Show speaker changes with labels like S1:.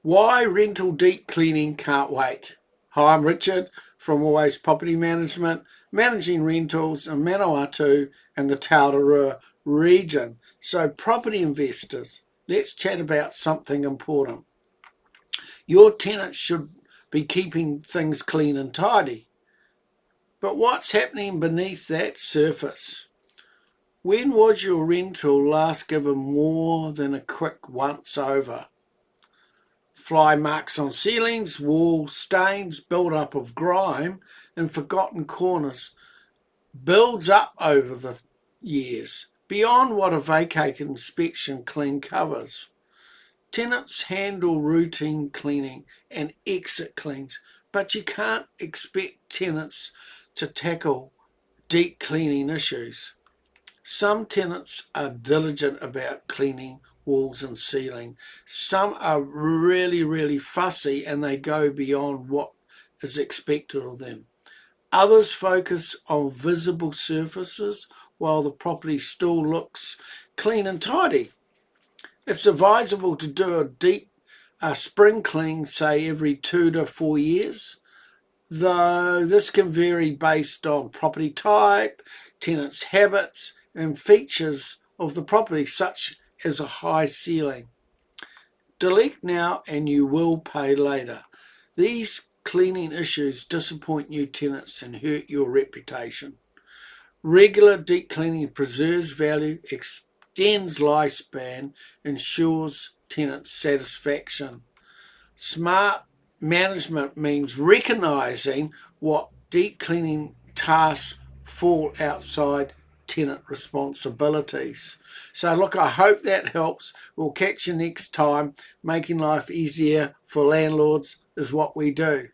S1: Why rental deep cleaning can't wait. Hi, I'm Richard from Always Property Management, managing rentals in Manawatu and the Taurua region. So property investors, let's chat about something important. Your tenants should be keeping things clean and tidy. But what's happening beneath that surface? When was your rental last given more than a quick once over? Fly marks on ceilings, walls, stains, build-up of grime and forgotten corners builds up over the years, beyond what a vacate inspection clean covers. Tenants handle routine cleaning and exit cleans, but you can't expect tenants to tackle deep cleaning issues. Some tenants are diligent about cleaning walls and ceiling. Some are really fussy and they go beyond what is expected of them. Others focus on visible surfaces while the property still looks clean and tidy. It's advisable to do a deep spring clean, say every 2 to 4 years, though this can vary based on property type, tenants' habits and features of the property, such as a high ceiling. Delete now and you will pay later. These cleaning issues disappoint new tenants and hurt your reputation. Regular deep cleaning preserves value, extends lifespan, ensures tenant satisfaction. Smart management means recognising what deep cleaning tasks fall outside tenant responsibilities. So look, I hope that helps. We'll catch you next time. Making life easier for landlords is what we do.